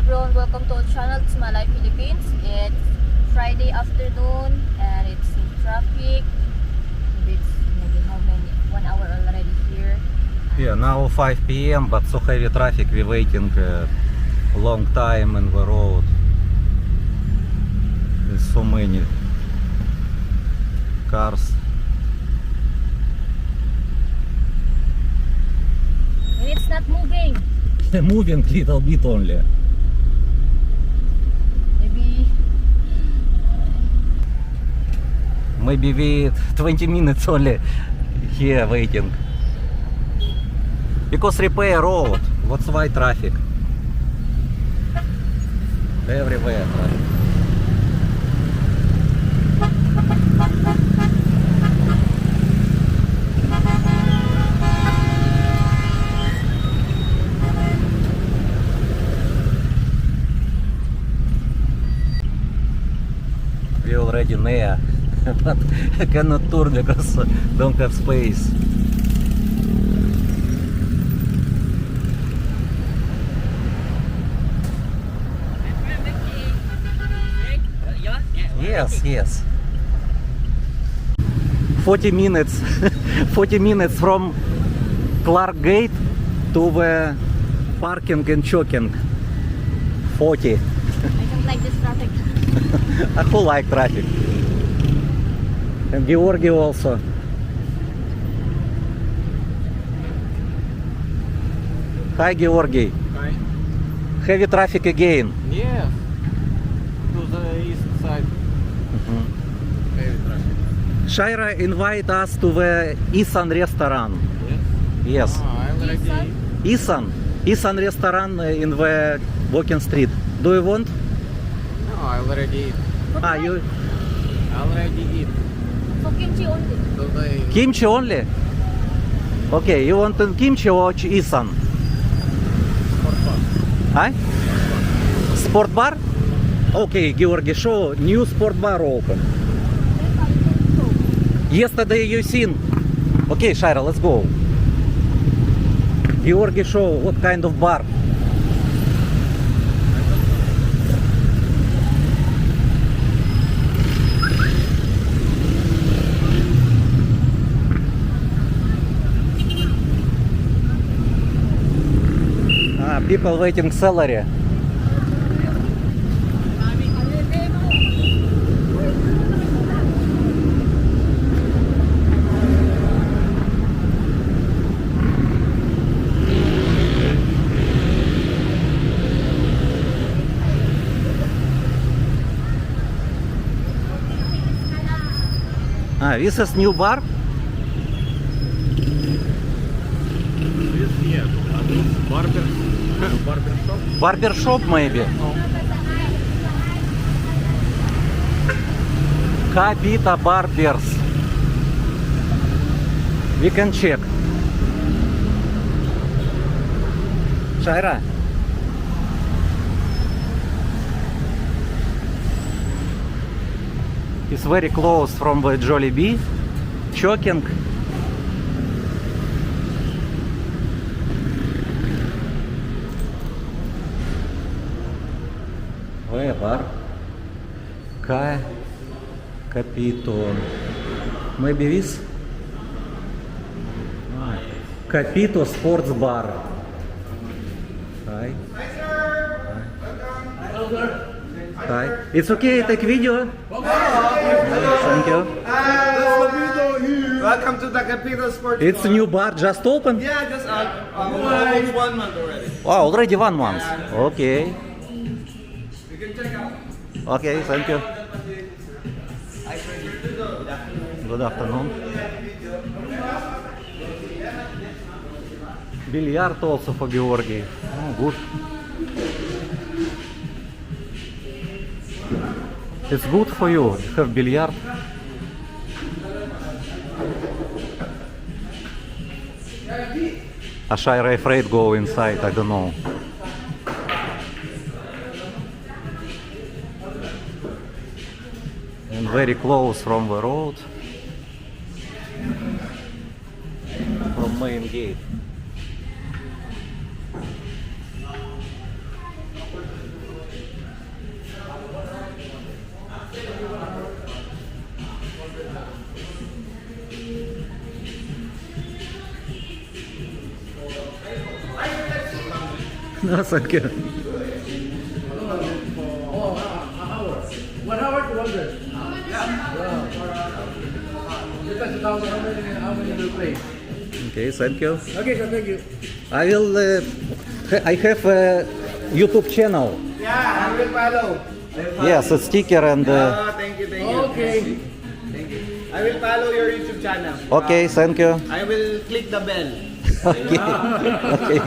everyone, welcome to our channel. It's Malay Philippines. It's Friday afternoon and it's in traffic. It's maybe how many? 1 hour already here. Yeah, now 5 p.m. but so heavy traffic, we waiting long time in the road. There's so many cars. And it's not moving. Moving little bit only. Maybe we 20 minutes only here waiting. Because repair road, what's why traffic? Everywhere traffic. We already near, but I cannot turn because don't have space. Yes. 40 minutes 40 minutes from Clark Gate to the parking and choking. 40. I don't like this traffic. I who like traffic. And Georgi also. Hi Georgi. Hi. Heavy traffic again. Yes. To the east side. Heavy traffic. Shaira invite us to the Isan restaurant. Yes. Yes. I already. Isan restaurant in the walking street. Do you want? No, I already eat. You I already eat. So kimchi only. So they. kimchi only? Okay, you want kimchi or Isan? Sport bar. Huh? Sport bar? Okay, Georgi, show new sport bar open. Yesterday you seen. Okay, Shaira, let's go. Georgi, show what kind of bar. People waiting salary. This is new bar? This yes. Barber shop. Barber shop maybe. Kabita Barbers. We can check. Shaira. It's very close from the Jollibee. Choking. Where bar? Capito. Maybe this? Capito Sports Bar. Hi. Hi. It's okay, take video. Thank you. Welcome to the Capito Sports It's a new bar, just opened? Yeah, just almost 1 month already. Wow, already 1 month. Okay. You can check out. Okay, thank you. Good afternoon. Billiard also for Georgi. Oh, good. It's good for you. You have billiard. Ashaira afraid go inside, I don't know. And very close from the road. From main gate. No, thank you. Oh, an hour. 1 hour, 200. Depends on how many will play. Okay, thank you. Okay, sir, thank you. I will. I have a YouTube channel. Yeah, I will follow. Yes, a sticker and. Thank you, thank you. Okay. Thank you. I will follow your YouTube channel. Okay, thank you. I will click the bell. Okay. Okay.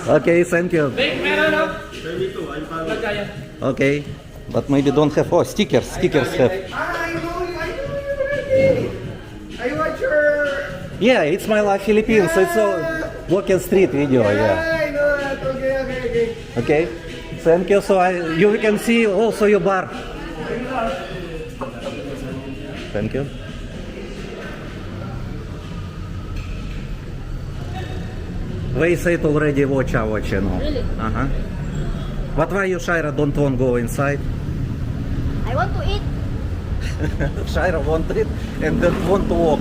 Okay, thank you. 32, I'll follow. Okay, but maybe don't have. Oh, stickers. Stickers have. I know you already. I watch your... Yeah, it's my life Philippines. It's a walking street video. Yeah. I know that. Okay. Okay. Thank you. So you can see also your bar. Thank you. They said already watch our channel. Really? Uh-huh. But why you, Shaira, don't want to go inside? I want to eat. Shaira want it and don't want to walk.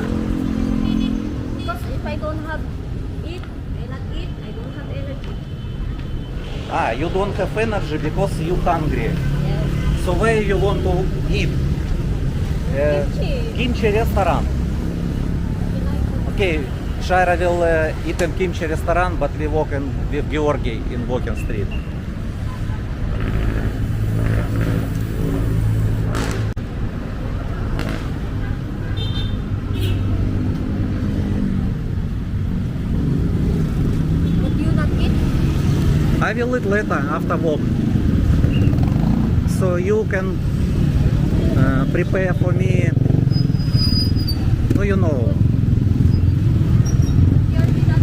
Because if I don't have eat, I don't have energy. Ah, you don't have energy because you hungry. Yes. So where you want to eat? Kimchi. Kimchi restaurant. Okay, Shaira will eat in kimchi restaurant, but we walk in with Georgi in walking street. But you not eat? I will eat later after walk. So you can prepare for me. Oh, you know. You not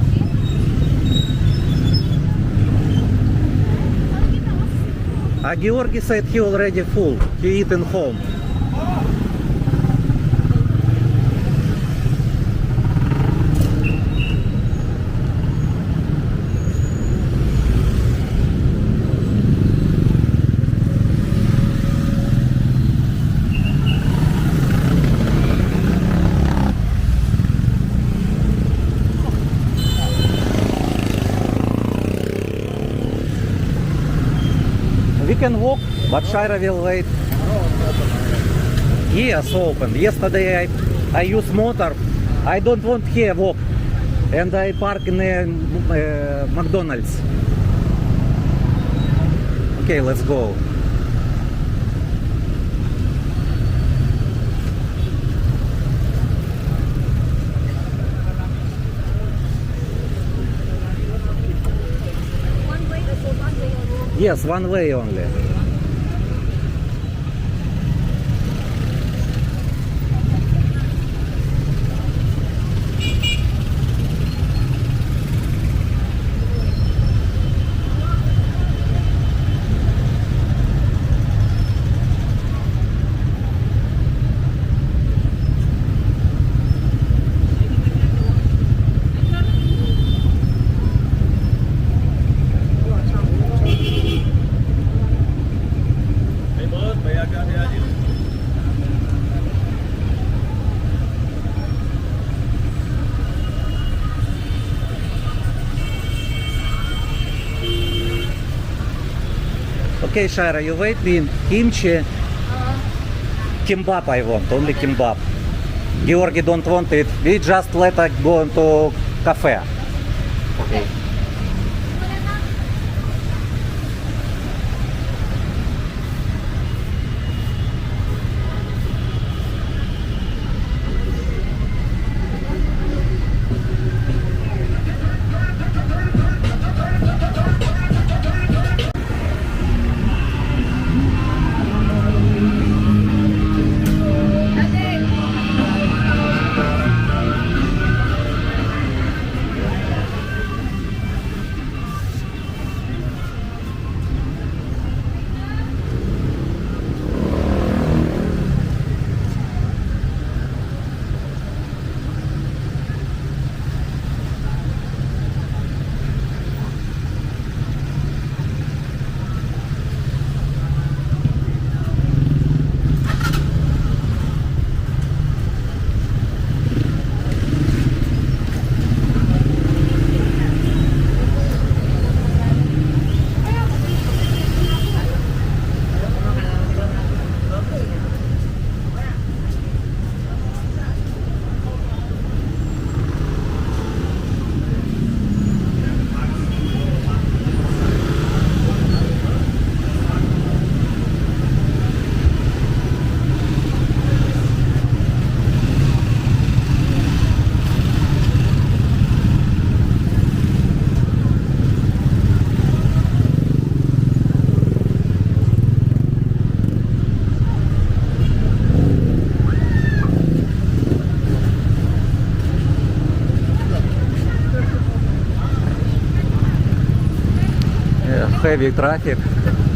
eat? Georgi said he already full. He eat in home. We can walk, but Shaira will wait. Yes, open. Yesterday I use motor. I don't want here walk, and I park in McDonald's. Okay, let's go. One way or so, one way or road. Yes, one way only. Okay, Shaira, you wait me. Kimchi, kimbap I want, only kimbap. Georgi don't want it. We just let her go into cafe. Okay. heavy traffic.